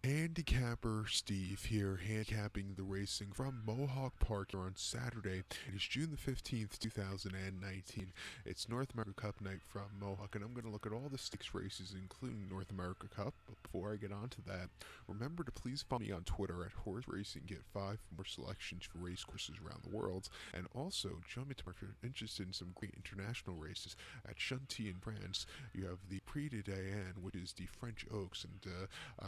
Handicapper Steve here, handicapping the racing from Mohawk Park here on Saturday. It is June the 15th, 2019. It's North America Cup night from Mohawk, and I'm going to look at all the stakes races, including North America Cup. But before I get on to that, remember to please follow me on Twitter at Horse Racing. Get 5 more selections for race courses around the world, and also join me tomorrow if you're interested in some great international races at Chantilly in France. You have the Prix de Diane, which is the French Oaks, and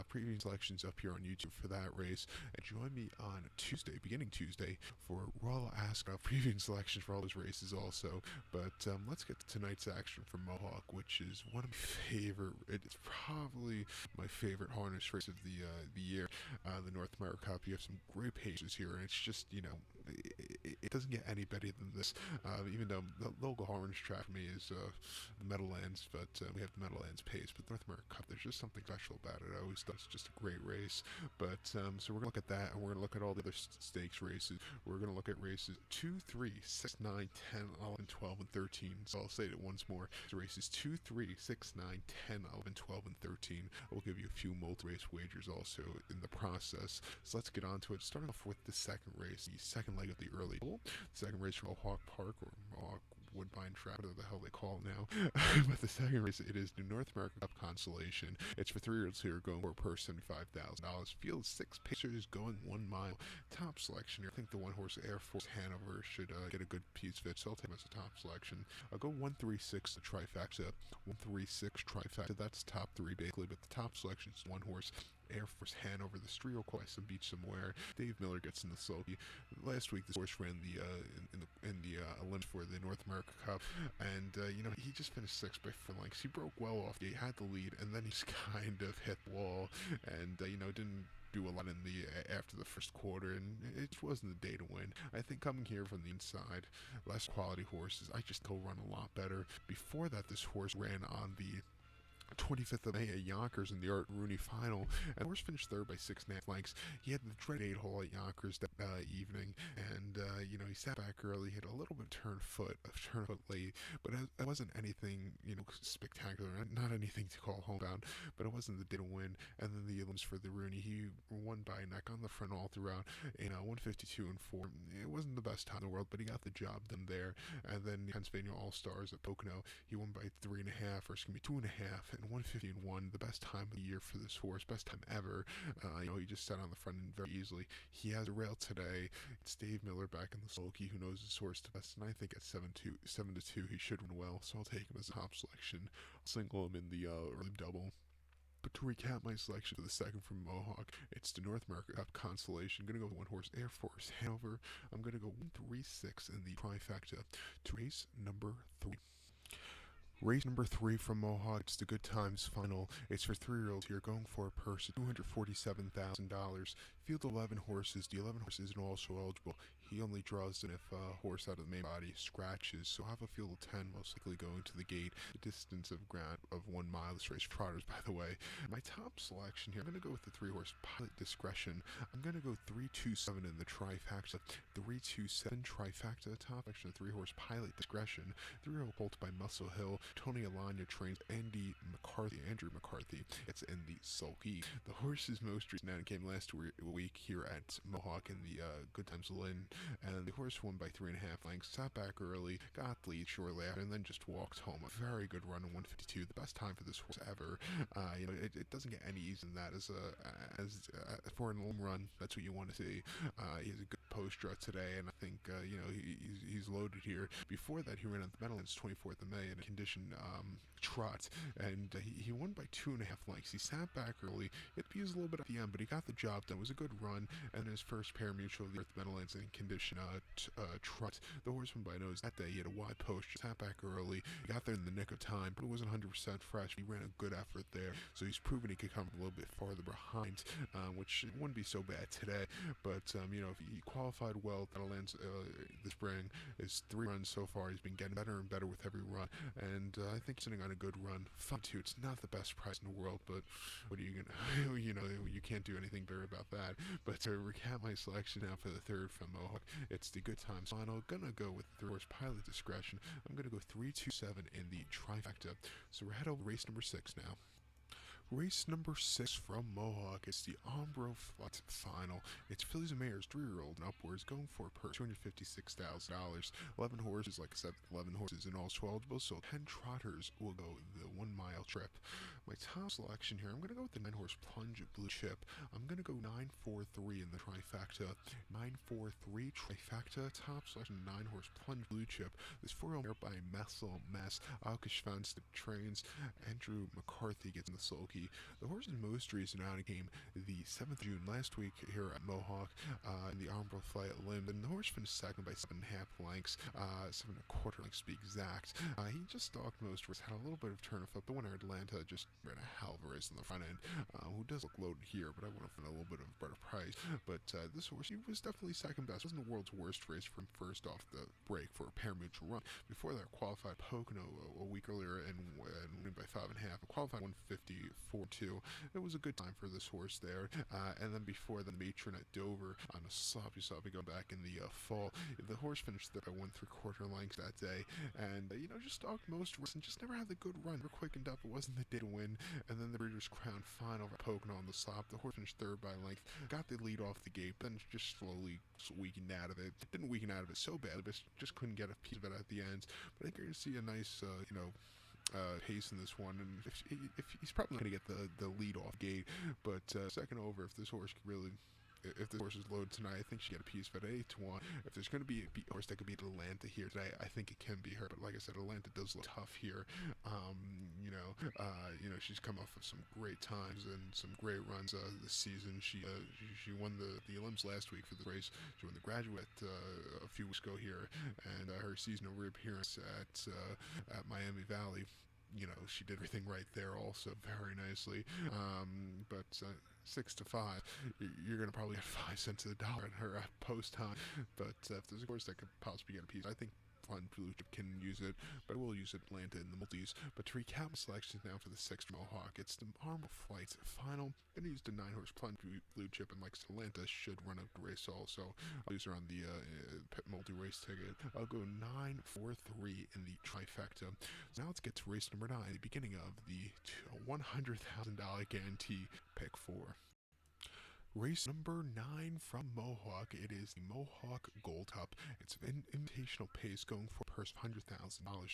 previous selections up here on YouTube for that race. And join me on Tuesday, beginning Tuesday, for Royal Ascot previewing selections for all those races also. But let's get to tonight's action from Mohawk, which is one of my favorite. It's probably my favorite harness race of the year, the North America Cup. You have some great paces here, and it's just it doesn't get any better than this. Even though the local harness track for me is the Meadowlands, but we have the Meadowlands pace. But North America Cup, there's just something special about it. I always thought it's just a great race. But so we're gonna look at that, and we're gonna look at all the other stakes races. We're gonna look at races 2, 3, 6, 9, 10, 11, 12, and 13. So I'll say it once more. So races 2, 3, 6, 9, 10, 11, 12, and 13. We'll give you a few multi-race wagers also in the process. So let's get on to it. Starting off with the second race, the second leg of the early bowl. The second race from Mohawk Park, or Mohawk Woodbine Track, whatever the hell they call it now. But the second race, it is the North America Cup Consolation. It's for 3-year-olds here going for a purse $75,000. Field 6 pacers going 1 mile. Top selection here. I think the one horse Air Force Hanover should get a good piece fit, so I'll take him as a top selection. I'll go 136 the trifecta. 136 trifecta. That's top 3 basically, but the top selection is one horse Air Force Hanover. The Strio quite some beach somewhere. Dave Miller gets in the sulky. Last week, this horse ran the in the Olympics for the North America Cup, and he just finished 6th by 4 lengths. He broke well off. He had the lead, and then he's kind of hit the wall, and didn't do a lot in the after the first quarter, and it wasn't the day to win. I think coming here from the inside, less quality horses, I just he'll run a lot better. Before that, this horse ran on the 25th of May at Yonkers in the Art Rooney final, and the horse finished third by 6.5 lengths. He had the dreaded 8-hole at Yonkers that evening, and he sat back early, hit a little bit of turn foot late, but it wasn't anything spectacular, not anything to call home about, but it wasn't the day to win. And then the elims for the Rooney, he won by a neck on the front all throughout, 152 and 4. It wasn't the best time in the world, but he got the job done there. And then the Pennsylvania All Stars at Pocono, he won by 3.5, or 2.5. And 150 and 1, the best time of the year for this horse, best time ever. He just sat on the front end very easily. He has a rail today. It's Dave Miller back in the sulky, who knows his horse the best, and I think at 7-2, he should run well, so I'll take him as a top selection. I'll single him in the early double. But to recap my selection for the second from Mohawk, it's the North America Cup Consolation. I'm going to go with one horse, Air Force Hanover. I'm going to go 136 in the trifecta to race number 3. Race number 3 from Mohawk, it's the Good Times Final. It's for 3-year-olds here going for a purse of $247,000. Field 11 horses. The 11 horses isn't also eligible. He only draws in if a horse out of the main body scratches. So I have a field of 10 most likely going to the gate. The distance of 1 mile. This race for trotters, by the way. My top selection here, I'm going to go with the 3-horse Pilot Discretion. I'm going to go 3-2-7 in the trifecta. 3-2-7 trifecta. Top selection of 3-horse Pilot Discretion. 3-year-old colt by Muscle Hill. Tony Alagna trains Andrew McCarthy. It's in the sulky. The horse's most recent outing came last week here at Mohawk in the Good Times Lynn, and the horse won by 3.5 lengths, sat back early, got the lead shortly after, and then just walked home. A very good run in 152, the best time for this horse ever. It doesn't get any easier than that as for an long run. That's what you want to see. He has a good post draw today, and I think he's loaded here. Before that, he ran on the Meadowlands 24th of May in a condition trot, and he won by 2.5 lengths. He sat back early. He abused a little bit at the end, but he got the job done. It was a good run, and his first parimutuel of the Earth Meadowlands in condition trot. The horse won by nose that day. He had a wide post, sat back early. He got there in the nick of time, but it wasn't 100% fresh. He ran a good effort there, so he's proven he could come a little bit farther behind, which wouldn't be so bad today. But if he qualified well at the Meadowlands this spring, his 3 runs so far, he's been getting better and better with every run, and I think he's sitting on a good run. 5-2, it's not the best price in the world, but what are you gonna, you can't do anything better about that. But to recap my selection now for the third from Mohawk, it's the Good Times Final. Gonna go with the 3-horse Pilot Discretion. I'm gonna go 3-2-7 in the trifecta. So we're headed over race number 6 now. Race number 6 from Mohawk. It's the Ombro Flight Final. It's fillies and mares, 3-year-old and upwards, going for a purse $256,000. 11 horses, like I said, 11 horses and all 12 eligible, so 10 trotters will go the 1 mile trip. My top selection here, I'm going to go with the 9 horse Plunge Blue Chip. I'm going to go 9-4-3 in the trifecta. 9-4-3 trifecta, top selection 9 horse Plunge Blue Chip. This 4-year-old mare by Messel Mess. Alkish Fanstick trains. Andrew McCarthy gets in the sulky. The horse in most recent outing came the 7th of June last week here at Mohawk in the Armbro Flight Limb, and the horse finished second by 7.5 lengths, 7.25 lengths to be exact. He just stalked most races, had a little bit of turn of foot. The winner, Atlanta, just ran a hell of a race on the front end, who does look loaded here, but I would have been a little bit of a better price. But this horse, he was definitely second best. It wasn't the world's worst race for him first off the break for a pari-mutuel run. Before that, qualified Pocono a week earlier and win by 5.5. Qualified 154.2. It was a good time for this horse there. And then before the matron at Dover on a sloppy go back in the fall. The horse finished there by 1.75 lengths that day, and just stalked most races and just never had the good run. Never quickened up. It wasn't the day to win. And then the Breeders' Crown Final at Pocono on the slop. The horse finished third by length. Got the lead off the gate, then just slowly weakened out of it. Didn't weaken out of it so badly, but just couldn't get a piece of it at the end. But I think you're going to see a nice, pace in this one, and if he's probably not going to get the lead off gate, but second over, if this horse is loaded tonight, I think she get a piece of it at 8-1. If there's going to be a horse that could beat Atlanta here today, I think it can be her. But like I said, Atlanta does look tough here. She's come off of some great times and some great runs this season. She won the limbs last week for the race. She won the Graduate a few weeks ago here, and her seasonal reappearance at Miami Valley. She did everything right there also very nicely. But 6-5, you're going to probably get 5 cents to the dollar on her at post time. But if there's a horse that could possibly get a piece, I think Plunge Blue Chip can use it, but I will use Atlanta in the multis. But to recap my selections now for the 6th Mohawk, it's the Armbro Flight Final. I'm going to use the 9 horse Plunge Blue Chip, and like Atlanta should run a race also. I'll use her on the multi-race ticket. I'll go 9-4-3 in the trifecta. So now let's get to race number 9, the beginning of the $100,000 guarantee pick 4. Race number 9 from Mohawk. It is the Mohawk Gold Cup. It's an invitational pace going for a purse of $100,000.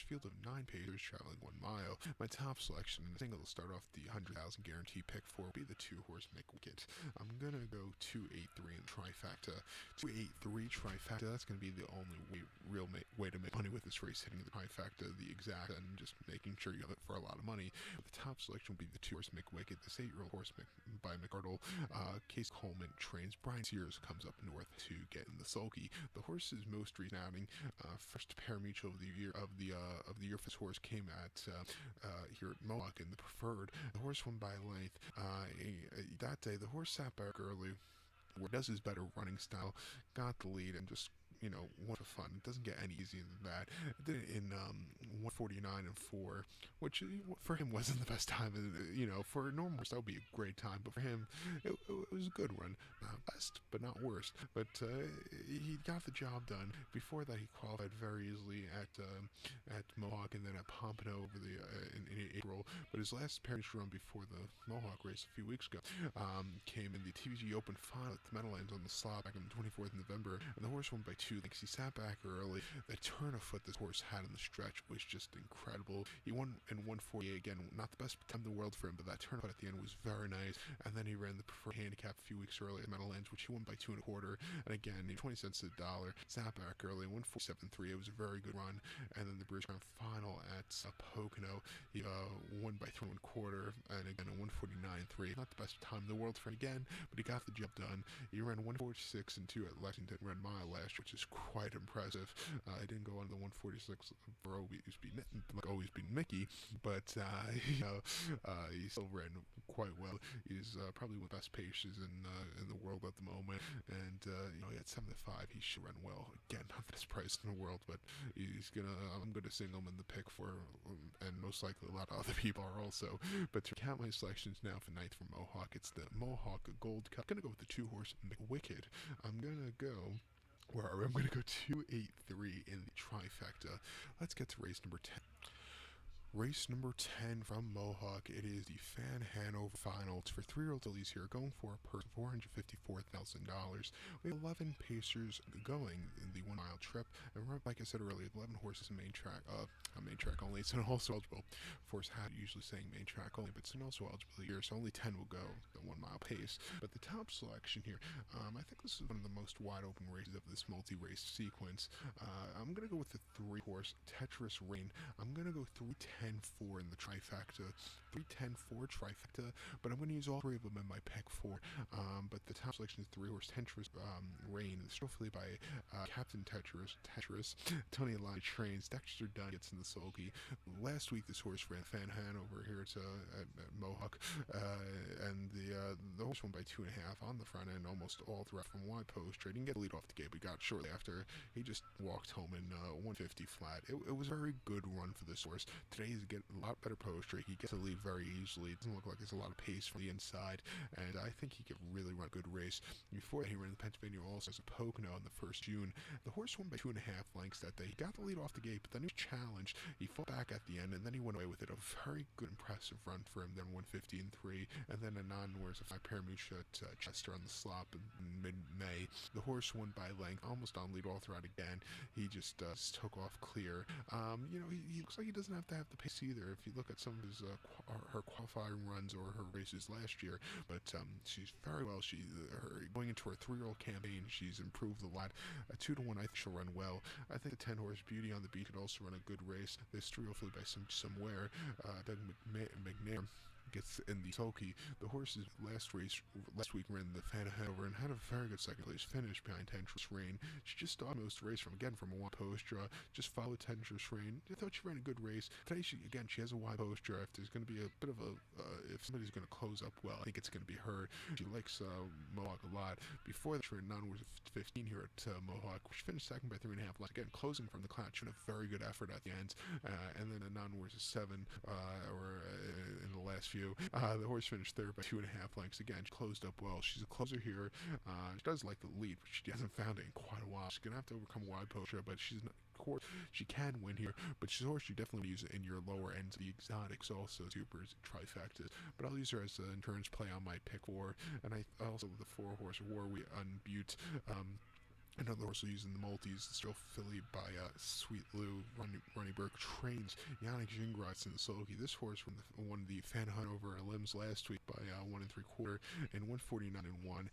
Field of 9 pacers traveling 1 mile. My top selection in the single to start off the $100,000 guarantee pick 4 will be the 2 horse McWicket. I'm gonna go 2-8-3 in trifecta. 2-8-3 trifecta. That's gonna be the only real way to make money with this race, hitting the trifecta, the exact, and just making sure you have it for a lot of money. But the top selection will be the 2 horse McWicket. This 8-year-old horse by McArdle. Case Coleman trains. Brian Sears comes up north to get in the sulky. The horse's most recent outing, first pari-mutuel of the year for this horse came at here at Mohawk in the preferred. The horse won by length. That day, the horse sat back early. Where does his better running style, got the lead, and just won for fun. It doesn't get any easier than that. It did it in 149.4, which for him wasn't the best time. For a normal horse that would be a great time, but for him it was a good run. Not best, but not worst. But he got the job done. Before that, he qualified very easily at Mohawk and then at Pompano over in April. But his last pari-mutuel run before the Mohawk race a few weeks ago came in the TVG Open Final at the Meadowlands on the slot back on the 24th of November, and the horse won by 2 lengths. He sat back early. The turn of foot this horse had in the stretch was just incredible. He won in 148 again, not the best time in the world for him, but that turn of foot at the end was very nice. And then he ran the preferred handicap a few weeks earlier at Meadowlands, which he won by 2.25. And again, 20 cents to the dollar. Sat back early, 147.3. It was a very good run. And then the Breeders' Crown Final at Pocono, he won by 3.25, and again a 149.3. Not the best time in the world for him again, but he got the job done. He ran 146.2 at Lexington Red Mile last year, which is quite impressive. I didn't go on the 146 for always been Mickey, but he still ran quite well. He's probably one of the best paces in the world at the moment, and at 7-5 he should run well. Again, not the best price in the world, but I'm gonna single him in the pick for, and most likely a lot of other people are also. But to count my selections now for 9th from Mohawk, it's the Mohawk Gold Cup. I'm gonna go with the 2 horse McWicked. I'm gonna go 2-8-3 in the trifecta. Let's get to race number 10. Race number 10 from Mohawk. It is the Fan Hanover Finals for 3-year-old fillies here, going for a purse of $454,000. We have 11 pacers going in the 1 mile trip, and like I said earlier, 11 horses in main track, main track only. It's also eligible. Force hat usually saying main track only, but it's also eligible here, so only 10 will go the 1 mile pace. But the top selection here, I think this is one of the most wide open races of this multi-race sequence. I'm going to go with the 3 horse Tetris Rain. I'm going to go 3-10-4 in the trifecta, 3-10-4 trifecta, but I'm going to use all 3 of them in my pick 4. But the top selection is 3 horse Tetris Rain, hopefully by Captain Tetris, Tony Alani trains, Dexter Dunn gets in the sulky. Last week this horse ran Fan Hanover here at Mohawk, and the horse won by 2.5 on the front end, almost all throughout from wide post. He didn't get the lead off the gate, but got shortly after. He just walked home in 150 flat. It was a very good run for this horse. Today he's getting a lot better post straight. He gets the lead very easily. It doesn't look like there's a lot of pace from the inside, and I think he could really run a good race. Before that, he ran the Pennsylvania All-Stars at Pocono on the 1st June. The horse won by 2.5 lengths that day. He got the lead off the gate, but then he was challenged. He fought back at the end, and then he went away with it. A very good, impressive run for him. Then 150-3, and then a non-worse of 5 Paramucha at Chester on the slop in mid-May. The horse won by length, almost on lead all throughout again. He just took off clear. He looks like he doesn't have to have the pace either. If you look at some of his her qualifying runs or her races last year, but she's very well. Going into her 3-year-old campaign, she's improved a lot. 2-1, I think she'll run well. I think the 10 horse Beauty on the Beat could also run a good race. This 3-year-old filly by somewhere. Doug McNair gets in the sulky. The horses last week ran the Fan Hanover and had a very good second place finish behind Tetris Rain. She just almost raced from a wide post draw, just followed Tetris Rain. I thought she ran a good race. Today she has a wide post draw. If there's going to be a bit of if somebody's going to close up well, I think it's going to be her. She likes Mohawk a lot. Before that, she ran non-worth 15 here at Mohawk. She finished second by 3.5 lengths. Again, closing from the clutch. She had a very good effort at the end, and then a non-worth 7 in the last few. The horse finished third by 2.5 lengths. Again, she closed up well. She's a closer here. She does like the lead, but she hasn't found it in quite a while. She's gonna have to overcome wide post, but she's not. She can win here, but she's a horse you definitely use it in your lower ends of the exotics, also supers, trifectas. But I'll use her as an insurance play on my pick 4, and I also the 4 horse Warwick Unbutte. Another horse using the multis, the Stroll filly by Sweet Lou. Ronnie Burke trains Yannick Gingras in the sulky. This horse won the Fan Hanover limbs last week by 1 3/4 and 149-1.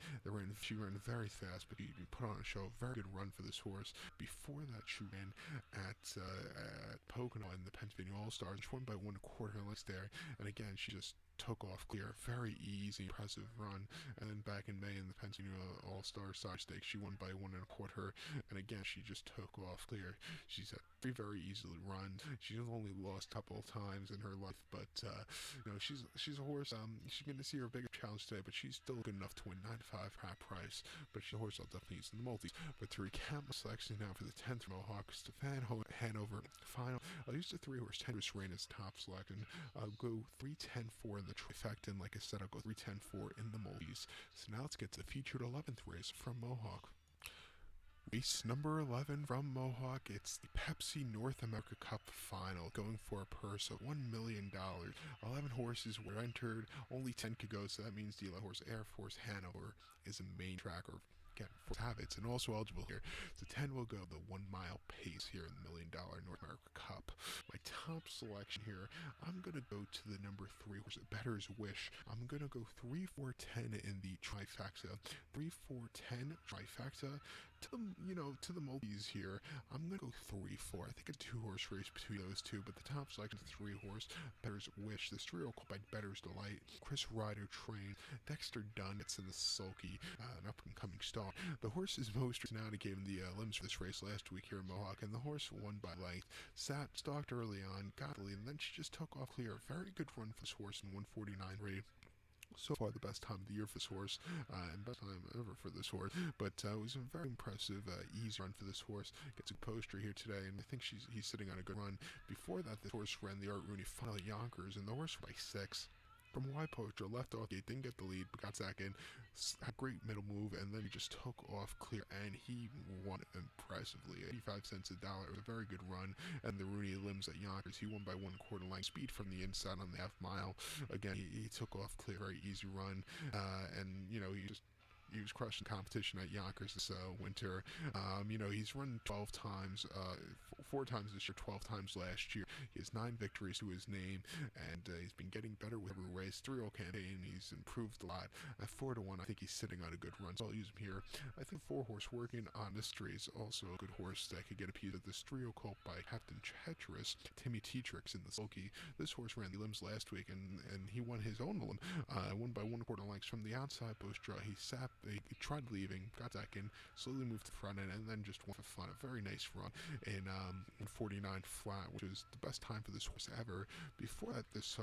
She ran very fast, but he put on a show. A very good run for this horse. Before that, she ran at Pocono in the Pennsylvania All-Stars. She won by 1 1/4 lengths there, and again, she just took off clear. Very easy, impressive run. And then back in May in the Pennsylvania All-Star Side Stakes, she won by 1 1/4, and again she just took off clear. She's had very easily run. She's only lost a couple of times in her life, but she's a horse. She's going to see her biggest challenge today, but she's still good enough to win 9-5 hat price. But she's a horse I'll definitely use in the multis. But to recap my selection now for the 10th Mohawk, it's the Fan Hanover final. I'll use the 3 horse Tetris Rain as top selection. I'll go 3-10-4 in the trifecta, and like I said, I'll go 3-10-4 in the multis. So now let's get to the featured 11th race from Mohawk. Race number 11 from Mohawk, it's the Pepsi North America Cup final, going for a purse of $1 million. 11 horses were entered, only 10 could go, so that means the 11 horse Air Force Hanover is a main track, or for habits, and also eligible here. So 10 will go the 1 mile pace here in the $1 million North America Cup. My top selection here, I'm going to go to the number 3 horse, Better's Wish. I'm going to go 3-4-10 in the trifecta. 3-4-10 trifecta. To the multis here, I'm going to go 3-4. I think a 2 horse race between those two, but the top selection is 3 horse, Better's Wish. This 3-year-old called by Better's Delight. Chris Ryder trained. Dexter Dunn, it's in the sulky, an up-and-coming star. The horse is most renowned. He gave him the limbs for this race last week here in Mohawk, and the horse won by length. Stalked early on, got the lead, and then she just took off clear. Very good run for this horse in 149.3. So far, the best time of the year for this horse, and best time ever for this horse. But it was a very impressive, easy run for this horse. Gets a poster here today, and I think he's sitting on a good run. Before that, this horse ran the Art Rooney final at Yonkers, and the horse by 6. from a wide poacher, left off gate, didn't get the lead, but got second. Had a great middle move, and then he just took off clear, and he won impressively. 85 cents a dollar. It was a very good run. And the Rooney limbs at Yonkers, he won by 1/4 length. Speed from the inside on the half mile. Again, he took off clear, very easy run, and he was crushing competition at Yonkers this winter. He's run 12 times, 4 times this year, 12 times last year. He has 9 victories to his name, and he's been getting better with every race. 3-year-old campaign, he's improved a lot. At 4-1, I think he's sitting on a good run, so I'll use him here. I think 4-horse Working on this street is also a good horse that could get a piece of this 3-year-old colt by Captain Chetris, Timmy Tetrix in the sulky. This horse ran the limbs last week, and he won his own limb. Won by 1/4 lengths from the outside post draw. He tried leaving, got second, slowly moved to the front end, and then just went for fun. A very nice run in 49 flat, which is the best time for this horse ever. Before that, this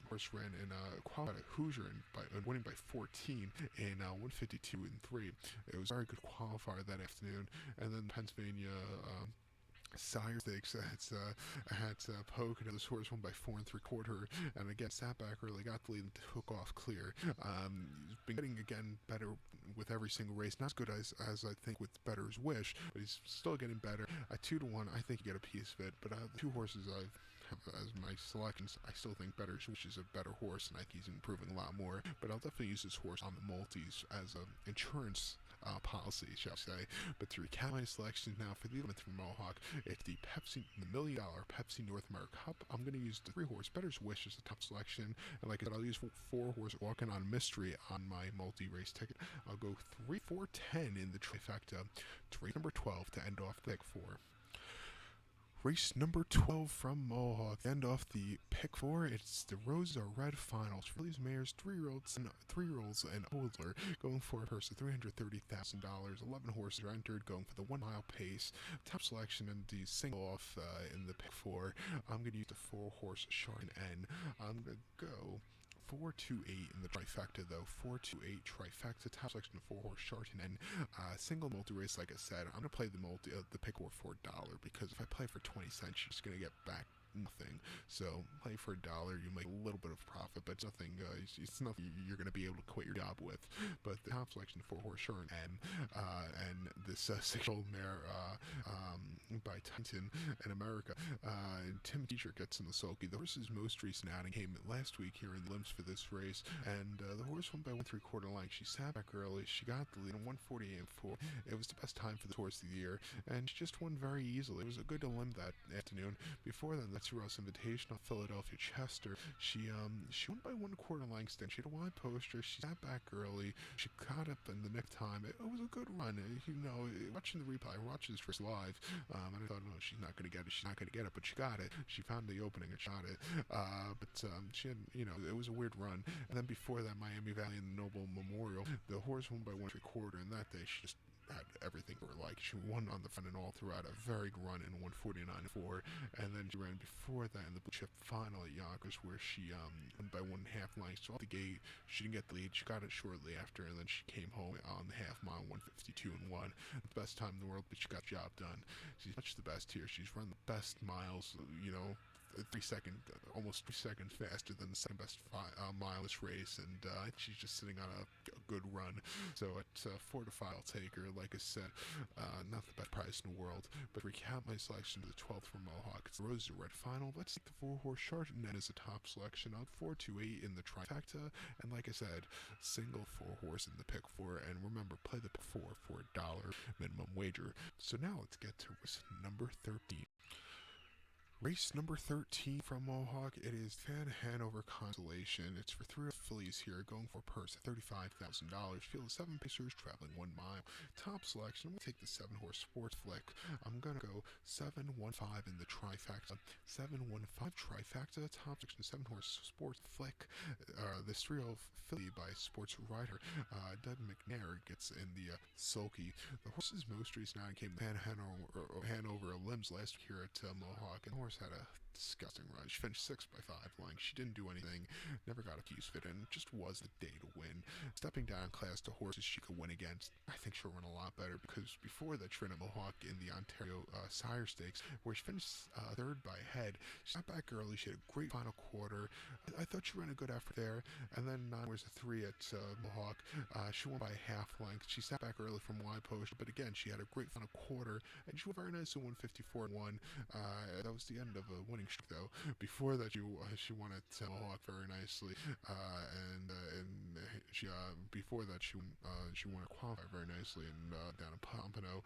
horse ran in qualified at Hoosier and winning by 14 in 152 and 3. It was a very good qualifier that afternoon. And then Pennsylvania Sire Stakes at Poke, and this horse won by 4 3/4, and again sat back early, got the lead, and took off clear. He's been getting again better with every single race. Not as good as I think with Better's Wish, but he's still getting better. At 2-1, I think you get a piece of it. But the 2 horses I have as my selections, I still think Better's Wish is a better horse, and I think he's improving a lot more. But I'll definitely use this horse on the multis as an insurance policy, shall I say. But to recap my selections now for the 11th from Mohawk, it's the $1 million Pepsi North America Cup. I'm going to use the 3-horse Better's Wish as the top selection, and like I said, I'll use 4-horse Walking on Mystery on my multi-race ticket. I'll go 3, 4, 10 in the trifecta to race number 12 to end off the pick 4. Race number 12 from Mohawk. End off the pick 4. It's the Roses Are Red Finals. For these mares, 3-year-olds and older, going for a purse of $330,000. 11 horses are entered, going for the 1 mile pace. Top selection and the single off in the pick 4. I'm going to use the 4-horse Shark N. I'm going to go 4-2-8 in the trifecta, though. 4-2-8 trifecta, top selection of 4-horse Chardonnay. Single multi-race, like I said. I'm going to play the pick for $1, because if I play for 20 cents, you're just going to get back nothing. So play for $1, you make a little bit of profit, but it's nothing. It's nothing you're going to be able to quit your job with. But the top selection, 4-horse Sharon M, and this 6-year-old mare by Titan in America. Tim Dietrich gets in the sulky. The horse's most recent outing came last week here in the limbs for this race, and the horse won by 1 3/4 length. She sat back early. She got the lead in 148 and 4. It was the best time for the horse of the year, and she just won very easily. It was a good limb that afternoon. Before then, that's Ross Invitational, Philadelphia Chester. She won by 1/4 lengths. Then she had a wide poster. She sat back early. She caught up in the next time. It was a good run. Watching the replay, I watched this first live, and I thought, no, she's not going to get it. She's not going to get it, but she got it. She found the opening and shot it. But she had, it was a weird run. And then before that, Miami Valley and the Noble Memorial, the horse won by 1 3/4, and that day she just had everything for her. Like, she won on the front and all throughout, a very good run in 149 and 4, and then she ran before that in the blue chip final at Yonkers, where she won by 1.5 lengths. So off the gate, she didn't get the lead. She got it shortly after, and then she came home on the half mile, 152 and 1. The best time in the world, but she got the job done. She's much the best here. She's run the best miles, almost 3 seconds faster than the second best mile this race, and she's just sitting on a good run. So at 4 to 5, I'll take her. Like I said, not the best price in the world, but to recap my selection to the 12th from Mohawk, it's the Roses Are Red Final. Let's take the 4-horse Chardonnay as a top selection. On 4-2-8 in the trifecta, and like I said, single 4-horse in the pick 4. And remember, play the pick 4 for $1 minimum wager. So now let's get to race number 13. Race number 13 from Mohawk, it is Fan Hanover Consolation. It's for 3 fillies here, going for a purse of $35,000. Field of 7 pacers, traveling 1 mile. Top selection, I'm going to take the 7-horse Sports Flick. I'm going to go 7-1-5 in the trifecta. 7-1-5 trifecta, top section, 7-horse Sports Flick. This 3-year-old filly by Sports Rider. Doug McNair gets in the sulky. The horse's most recent outing came Fan Hanover limbs last year at Mohawk, and the horse had a disgusting run. She finished 6 by 5 lengths. She didn't do anything, never got a piece fit in. Just was the day to win. Stepping down class to horses she could win against, I think she'll run a lot better, because before that, she ran at Mohawk in the Ontario Sire Stakes, where she finished third by a head. She got back early. She had a great final quarter. I thought she ran a good effort there. And then 9 was a 3 at Mohawk. She won by a half length. She sat back early from wide post, but again, she had a great final quarter, and she went very nice in 154-1. That was the end of a winning streak, though. Before that, she won at Mohawk very nicely, and she before that she won a qualifier very nicely and down in Pompano,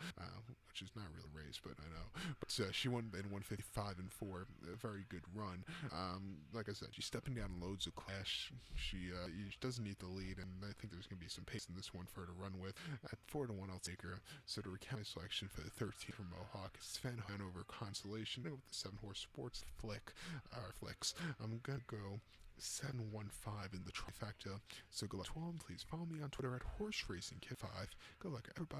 which is not really a race, but I know. But she won in 155-4, a very good run. Like I said, she's stepping down loads of class. She doesn't need the lead, and I think there's going to be some pace in this one for her to run with. At 4-1, I'll take her. So to recount my selection for the 13th from Mohawk, Sven Hanover Consolation. With the 7-horse Sports Flicks, I'm going to go 715 in the trifecta. So good luck to all, and please follow me on Twitter at Horse Racing Kid 5. Good luck, everybody.